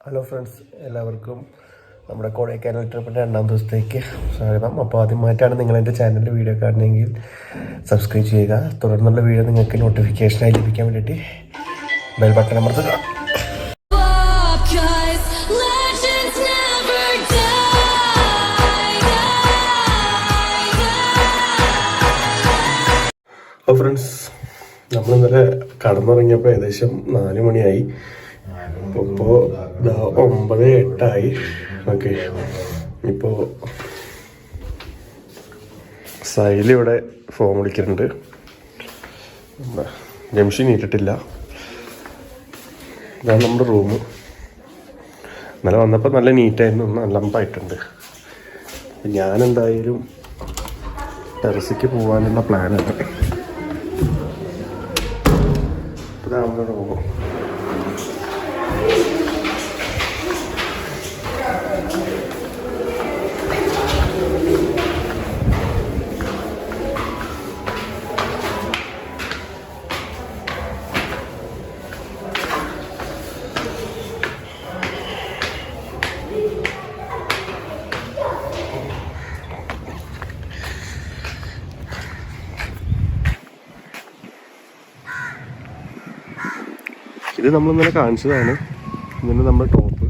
Hello friends, എല്ലാവർക്കും നമ്മുടെ കൊടൈക്കനാൽ ട്രിപ്പിൻ്റെ 2ാം ദിവസത്തേക്ക് സ്വാഗതം. അപ്പോൾ ആദ്യമായിട്ടാണ് നിങ്ങൾ എൻ്റെ ചാനലിൽ വീഡിയോ കാണുന്നതെങ്കിൽ സബ്സ്ക്രൈബ് ചെയ്യുക. തുടർന്നുള്ള വീഡിയോ നിങ്ങൾക്ക് നോട്ടിഫിക്കേഷനായി ലഭിക്കാൻ വേണ്ടിയിട്ട് ബെൽ ബട്ടൺ അമർത്തുക. അപ്പോൾ ഫ്രണ്ട്സ്, നമ്മളിന്നലെ കടന്നിറങ്ങിയപ്പോൾ ഏകദേശം 4 മണിയായി. ഇപ്പോൾ 9:08 ഓക്കെ. ഇപ്പോൾ സൈലിവിടെ ഫോം വിളിക്കുന്നുണ്ട്. ജംഷൻ ഇട്ടിട്ടില്ല. ഇതാണ് നമ്മുടെ റൂം. ഇന്നലെ വന്നപ്പോൾ നല്ല നീറ്റായിരുന്നു, നല്ല അലമ്പായിട്ടുണ്ട്. ഞാനെന്തായാലും ടെറസിക്ക് പോകാനുള്ള പ്ലാനാണ്. ഇതാണ് നമ്മുടെ റൂം. ഇത് നമ്മളിന്നലെ കാണിച്ചതാണ്. ഇതിൻ്റെ നമ്മുടെ ടോപ്പ്.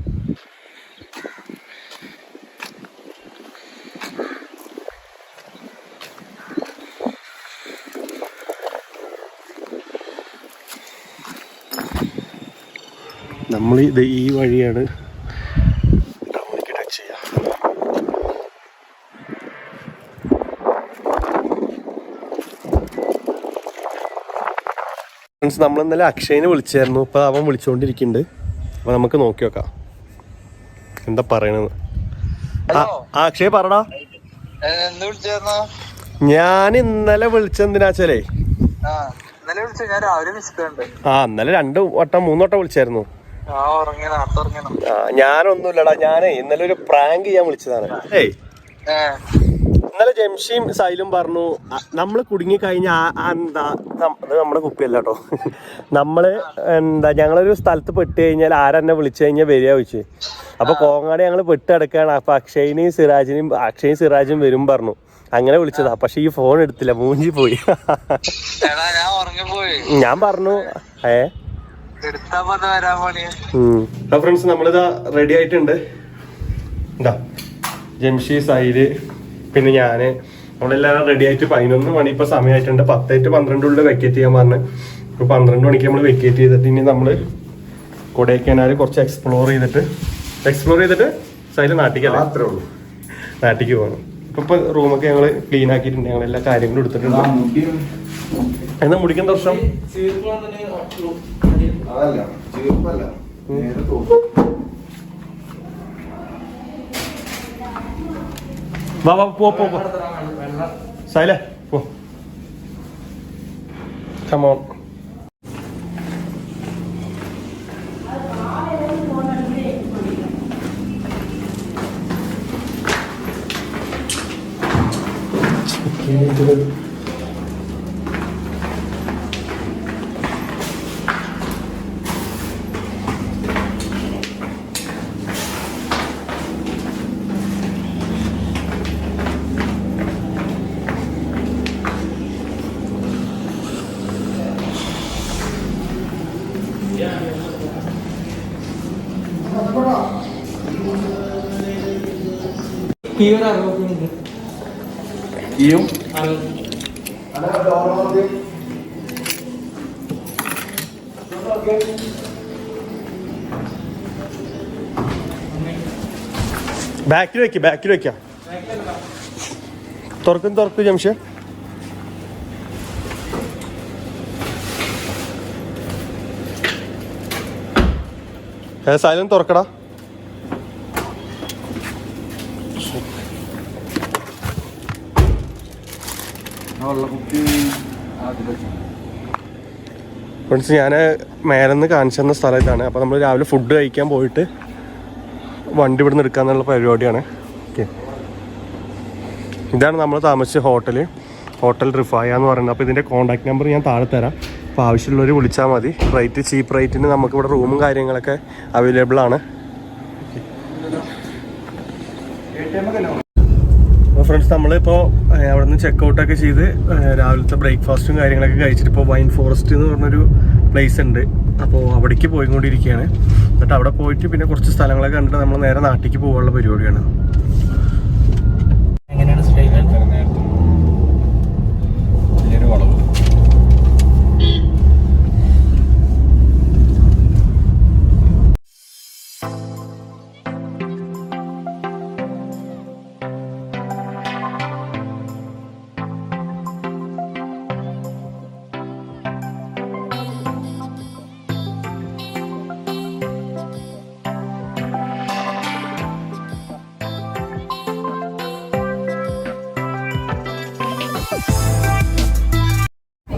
നമ്മൾ ഈ വഴിയാണ് ടൗണിലേക്ക് ടച്ച് ചെയ്യുക. ഫ്രണ്ട്സ്, നമ്മളിന്നലെ അക്ഷയനെ വിളിച്ചായിരുന്നു. ഇപ്പോൾ അവൻ വിളിച്ചുകൊണ്ടിരിക്കുന്നുണ്ട്. അപ്പോൾ നമുക്ക് നോക്കി നോക്കാം എന്താ പറയണെന്ന്. അക്ഷയ് പറടാ. ഞാൻ ഇന്നലെ വിളിച്ചെന്തിനാച്ചാലേ, ഇന്നലെ 2 വട്ടം 3 വട്ടം വിളിച്ചായിരുന്നു. ഞാനൊന്നുമില്ലടാ, ഞാനേ ഇന്നലെ ഒരു പ്രാങ്ക് ചെയ്യാൻ വിളിച്ചതാണ്. ഇന്നലെ ജംഷിയും സൈലും പറഞ്ഞു നമ്മള് കുടുങ്ങി കഴിഞ്ഞ എന്താ അത് നമ്മുടെ കുപ്പിയല്ല കേട്ടോ. ഞങ്ങളൊരു സ്ഥലത്ത് പെട്ട് കഴിഞ്ഞാൽ ആരെന്നെ വിളിച്ചു കഴിഞ്ഞാൽ വരിക ചോദിച്ചു. അപ്പൊ കോങ്ങാട് ഞങ്ങൾ പെട്ടെടുക്കാണ്. അപ്പൊ അക്ഷയും സിറാജും വരും പറഞ്ഞു. അങ്ങനെ വിളിച്ചതാ. പക്ഷെ ഈ ഫോൺ എടുത്തില്ല, മൂഞ്ചി പോയി. ഞാൻ പറഞ്ഞു ഫ്രണ്ട്സ്, നമ്മളിതാ റെഡി ആയിട്ടുണ്ട്. എന്താ ജംഷി, സൈല്, പിന്നെ ഞാന്, നമ്മളെല്ലാവരും റെഡി ആയിട്ട് 11 മണി ഇപ്പൊ സമയമായിട്ടുണ്ട്. 10 to 12 വെക്കേറ്റ് ചെയ്യാൻ പറഞ്ഞ്. ഇപ്പൊ 12 മണിക്ക് നമ്മൾ വെക്കേറ്റ് ചെയ്തിട്ട് ഇനി നമ്മള് കൊടൈക്കനാൽ കുറച്ച് എക്സ്പ്ലോർ ചെയ്തിട്ട് സൈഡ് നാട്ടിക്കല്ലേ നാട്ടിക്ക് പോകണം. ഇപ്പൊ റൂമൊക്കെ ഞങ്ങള് ക്ലീൻ ആക്കിയിട്ടുണ്ട്. ഞങ്ങൾ എല്ലാ കാര്യങ്ങളും എടുത്തിട്ടുണ്ട്. എന്നാ മുടിക്കുന്ന വർഷം വാ പോ സൈലേ പോ. Come on. ബാക്കിൽ വെക്കാം. തുറക്ക് ജംഷ. സൈലന്റ് തുറക്കടാ. ഫ്രണ്ട്സ്, ഞാൻ മേലെന്ന് കാണിച്ചു തന്ന സ്ഥലം ഇതാണ്. അപ്പോൾ നമ്മൾ രാവിലെ ഫുഡ് കഴിക്കാൻ പോയിട്ട് വണ്ടി ഇവിടെ നിന്ന് എടുക്കാന്നുള്ള പരിപാടിയാണ്. ഓക്കെ, ഇതാണ് നമ്മൾ താമസിച്ച ഹോട്ടൽ റിഫായ എന്ന് പറയുന്നത്. അപ്പോൾ ഇതിൻ്റെ കോൺടാക്ട് നമ്പർ ഞാൻ താഴെ തരാം. അപ്പോൾ ആവശ്യമുള്ളവർ വിളിച്ചാൽ മതി. ചീപ്പ് റേറ്റിന് നമുക്കിവിടെ റൂമും കാര്യങ്ങളൊക്കെ അവൈലബിൾ ആണ്. അപ്പോൾ ഫ്രണ്ട്സ് നമ്മളിപ്പോൾ അവിടെ നിന്ന് ചെക്കൗട്ടൊക്കെ ചെയ്ത് രാവിലത്തെ ബ്രേക്ക്ഫാസ്റ്റും കാര്യങ്ങളൊക്കെ കഴിച്ചിട്ട് ഇപ്പോൾ വൈൻ ഫോറസ്റ്റ് എന്ന് പറഞ്ഞൊരു പ്ലേസ് ഉണ്ട്. അപ്പോൾ അവിടേക്ക് പോയിക്കൊണ്ടിരിക്കുകയാണ്. എന്നിട്ട് അവിടെ പോയിട്ട് പിന്നെ കുറച്ച് സ്ഥലങ്ങളൊക്കെ കണ്ടിട്ട് നമ്മൾ നേരെ നാട്ടിലേക്ക് പോകാനുള്ള പരിപാടിയാണ്.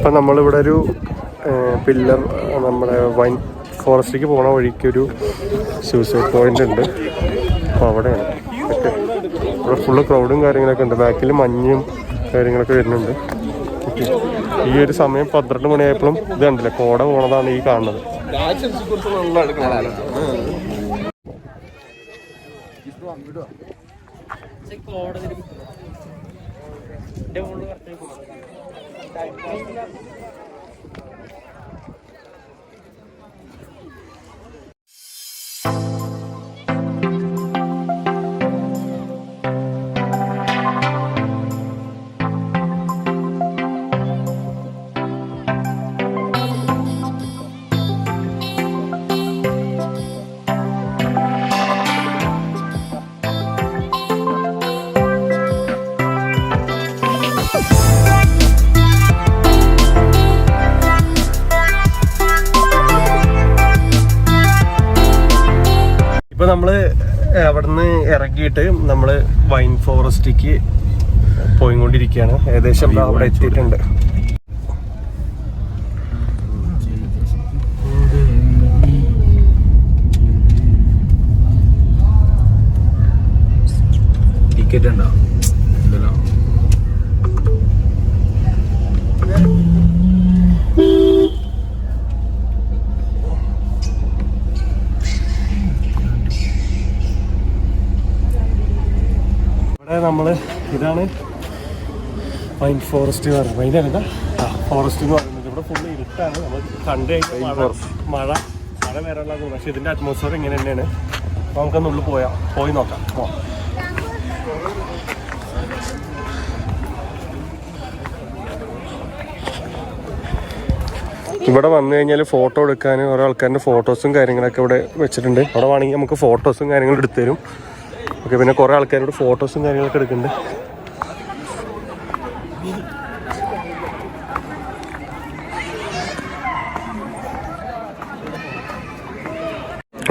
ഇപ്പം നമ്മളിവിടെ ഒരു പില്ലർ നമ്മുടെ വൈൻ ഫോറസ്റ്റിലേക്ക് പോണ വഴിക്കൊരു സൂസൈഡ് പോയിന്റ് ഉണ്ട്. അപ്പോൾ അവിടെയാണ്. ഇവിടെ ഫുള്ള് ക്രൗഡും കാര്യങ്ങളൊക്കെ ഉണ്ട്. ബാക്കിൽ മഞ്ഞും കാര്യങ്ങളൊക്കെ വരുന്നുണ്ട്. ഈ ഒരു സമയം 12 മണിയായപ്പോഴും ഇത് കണ്ടില്ല, കോട പോണതാണ് ഈ കാണുന്നത്. ഇപ്പൊ നമ്മള് അവിടുന്ന് ഇറങ്ങിയിട്ട് നമ്മള് വൈൻ ഫോറസ്റ്റിക്ക് പോയിക്കൊണ്ടിരിക്കുകയാണ്. ഏകദേശം അവിടെ എത്തിയിട്ടുണ്ട്. ടിക്കറ്റ് ഉണ്ടോ? നമ്മള് ഇതാണ് വൈൻ ഫോറസ്റ്റ് എന്ന് പറയുന്നത്. വൈനല്ല ഫോറസ്റ്റ് എന്ന് പറയുന്നത്. ഇവിടെ ഫുള്ള് ഇരുട്ടാണ്. നമ്മൾ കണ്ടു കഴിഞ്ഞാൽ മഴ വരാനുള്ള തോന്നുന്നു. പക്ഷെ ഇതിന്റെ അറ്റ്മോസ്ഫിയർ ഇങ്ങനെ തന്നെയാണ്. അപ്പോൾ നമുക്കൊന്നുള്ളിൽ പോയി നോക്കാം. ഇവിടെ വന്നു കഴിഞ്ഞാൽ ഫോട്ടോ എടുക്കാൻ ഓരോ ആൾക്കാരുടെ ഫോട്ടോസും കാര്യങ്ങളൊക്കെ ഇവിടെ വെച്ചിട്ടുണ്ട്. അവിടെ വേണമെങ്കിൽ നമുക്ക് ഫോട്ടോസും കാര്യങ്ങളും എടുത്തു തരും. ഓക്കെ, പിന്നെ കുറേ ആൾക്കാരോട് ഫോട്ടോസും കാര്യങ്ങളൊക്കെ എടുക്കുന്നുണ്ട്.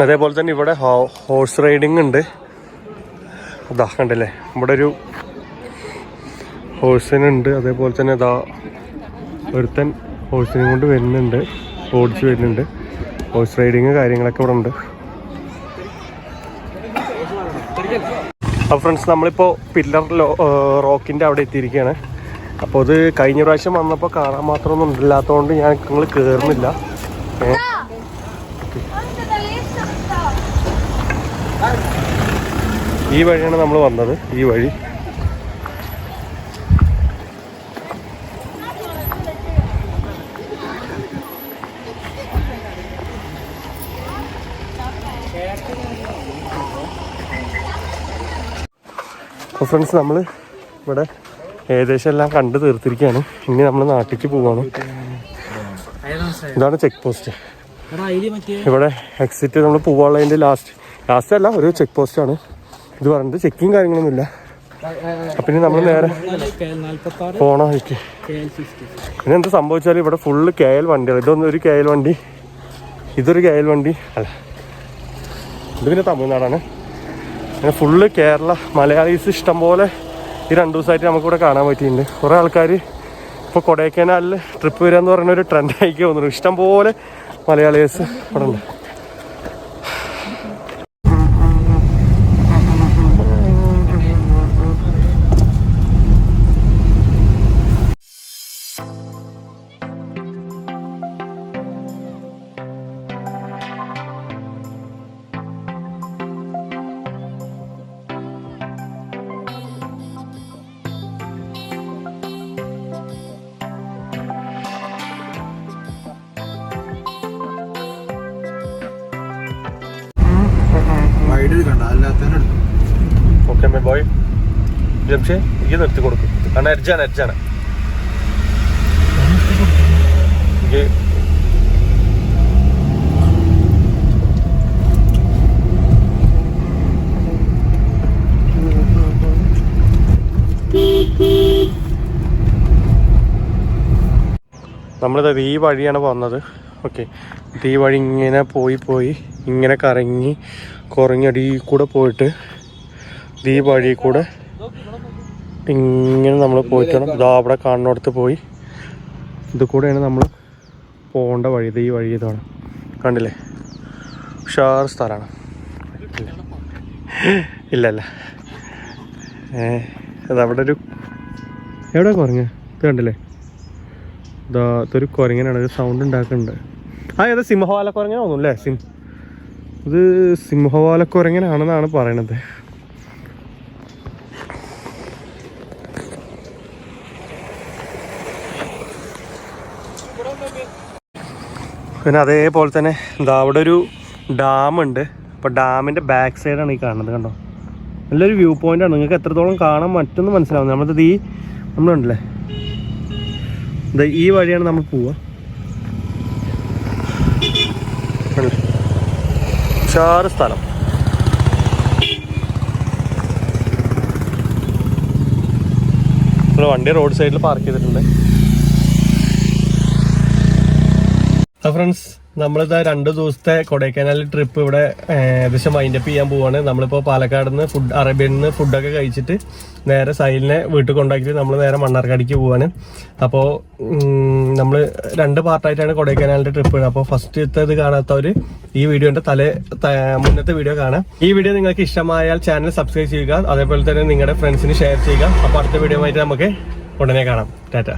അതേപോലെ തന്നെ ഇവിടെ ഹോഴ്സ് റൈഡിങ് ഉണ്ട്. അതാ കണ്ടല്ലേ, ഇവിടെ ഒരു ഹോഴ്സിനുണ്ട്. അതേപോലെ തന്നെ ഇതാ ഒരുത്തൻ ഹോഴ്സിനെ കൊണ്ട് വരുന്നുണ്ട്, ഓടിച്ച് വരുന്നുണ്ട്. ഹോഴ്സ് റൈഡിങ് കാര്യങ്ങളൊക്കെ ഇവിടെ ഉണ്ട്. അപ്പോൾ ഫ്രണ്ട്സ്, നമ്മളിപ്പോൾ പില്ലർ റോക്കിൻ്റെ അവിടെ എത്തിയിരിക്കുകയാണ്. അപ്പോൾ ഇത് കഴിഞ്ഞ പ്രാവശ്യം വന്നപ്പോൾ കാണാൻ മാത്രമൊന്നും ഇല്ലാത്തതുകൊണ്ട് ഞങ്ങൾ കയറുന്നില്ല. ഈ വഴിയാണ് നമ്മൾ വന്നത്. ഈ വഴി അപ്പോൾ ഫ്രണ്ട്സ്, നമ്മൾ ഇവിടെ ഏകദേശം എല്ലാം കണ്ടു തീർത്തിരിക്കുകയാണ്. ഇനി നമ്മൾ നാട്ടിലേക്ക് പോവാണ്. ഇതാണ് ചെക്ക് പോസ്റ്റ്. ഇവിടെ എക്സിറ്റ് നമ്മൾ പോവാനുള്ളതിൻ്റെ ലാസ്റ്റ് അല്ല, ഒരു ചെക്ക് പോസ്റ്റാണ് ഇത്. പറഞ്ഞിട്ട് ചെക്കിങ് കാര്യങ്ങളൊന്നുമില്ല. അപ്പം ഇനി നമ്മൾ നേരെ പോണ വഴിക്ക് പിന്നെ എന്താ സംഭവിച്ചാൽ ഇവിടെ ഫുള്ള് KL വണ്ടിയാണ്. ഇതൊന്നും ഒരു KL വണ്ടി, ഇതൊരു KL വണ്ടി അല്ല, ഇത് പിന്നെ തമിഴ്നാടാണ്. അങ്ങനെ ഫുള്ള് കേരള മലയാളീസ് ഇഷ്ടം പോലെ ഈ 2 ദിവസമായിട്ട് നമുക്കിവിടെ കാണാൻ പറ്റിയിട്ടുണ്ട്. കുറേ ആൾക്കാർ ഇപ്പോൾ കൊടൈക്കനാലിൽ ട്രിപ്പ് വരിക എന്ന് പറയുന്ന ഒരു ട്രെൻഡായിക്ക് തോന്നുന്നു. ഇഷ്ടം പോലെ മലയാളീസ് ഇവിടെ ഉണ്ട്. Okay my boy. ജംഷേ ഇത് നിർത്തി കൊടുക്കും, കാരണം എഡ്ജാണ്. നമ്മളിത് ഈ വഴിയാണ് വന്നത്. ഓക്കെ, ഈ വഴി ഇങ്ങനെ പോയി ഇങ്ങനെ കറങ്ങി കുറഞ്ഞടി കൂടെ പോയിട്ട് ഈ വഴി കൂടെ ഇങ്ങനെ നമ്മൾ പോയിട്ടാണ് ഇതാ അവിടെ കാണുന്നിടത്ത് പോയി ഇത് കൂടെയാണ് നമ്മൾ പോകേണ്ട വഴി. ഈ വഴി ഇതാണ്, കണ്ടില്ലേ? ഉഷാർ സ്ഥലമാണ്. ഇല്ല അതവിടെ ഒരു എവിടെ കുറഞ്ഞ ഇത് കണ്ടില്ലേ? ഇതൊരു കുരങ്ങനാണ്, ഒരു സൗണ്ട് ഉണ്ടാക്കുന്നുണ്ട്. ഏതാ സിംഹവാല കുരങ്ങന തോന്നുന്നു അല്ലേ? ഇത് സിംഹവാല കുരങ്ങനാണെന്നാണ് പറയണത്. പിന്നെ അതേപോലെ തന്നെ അവിടെ ഒരു ഡാമുണ്ട്. അപ്പോൾ ഡാമിൻ്റെ ബാക്ക് സൈഡാണ് ഈ കാണുന്നത്. കണ്ടോ, നല്ലൊരു വ്യൂ പോയിൻ്റാണ്. നിങ്ങൾക്ക് എത്രത്തോളം കാണാൻ മറ്റൊന്നും മനസ്സിലാവും. നമ്മളുണ്ടല്ലേ ഈ വഴിയാണ് നമ്മൾ പോവുക. ഉഷാറ് സ്ഥലം. വണ്ടി റോഡ് സൈഡിൽ പാർക്ക് ചെയ്തിട്ടുണ്ട്. ഫ്രണ്ട്സ്, നമ്മളിതാ 2 ദിവസത്തെ കൊടൈക്കനാൽ ട്രിപ്പ് ഇവിടെ ഏകദേശം വൈൻഡപ്പ് ചെയ്യാൻ പോവാണ്. നമ്മളിപ്പോൾ പാലക്കാട് നിന്ന് അറേബ്യയിൽ നിന്ന് ഫുഡൊക്കെ കഴിച്ചിട്ട് നേരെ സൈലിനെ വീട്ടിൽ കൊണ്ടാക്കിയിട്ട് നമ്മൾ നേരെ മണ്ണാർക്കാടിക്ക് പോവാണ്. അപ്പോൾ നമ്മൾ 2 പാർട്ടായിട്ടാണ് കൊടൈക്കനാലിൻ്റെ ട്രിപ്പ്. അപ്പോൾ ഫസ്റ്റത്തെ ഇത് കാണാത്തവർ ഈ വീഡിയോൻ്റെ മുന്നത്തെ വീഡിയോ കാണാം. ഈ വീഡിയോ നിങ്ങൾക്ക് ഇഷ്ടമായാൽ ചാനൽ സബ്സ്ക്രൈബ് ചെയ്യുക, അതേപോലെ തന്നെ നിങ്ങളുടെ ഫ്രണ്ട്സിന് ഷെയർ ചെയ്യുക. അപ്പോൾ അടുത്ത വീഡിയോ ആയിട്ട് നമുക്ക് ഉടനെ കാണാം. ടാറ്റ.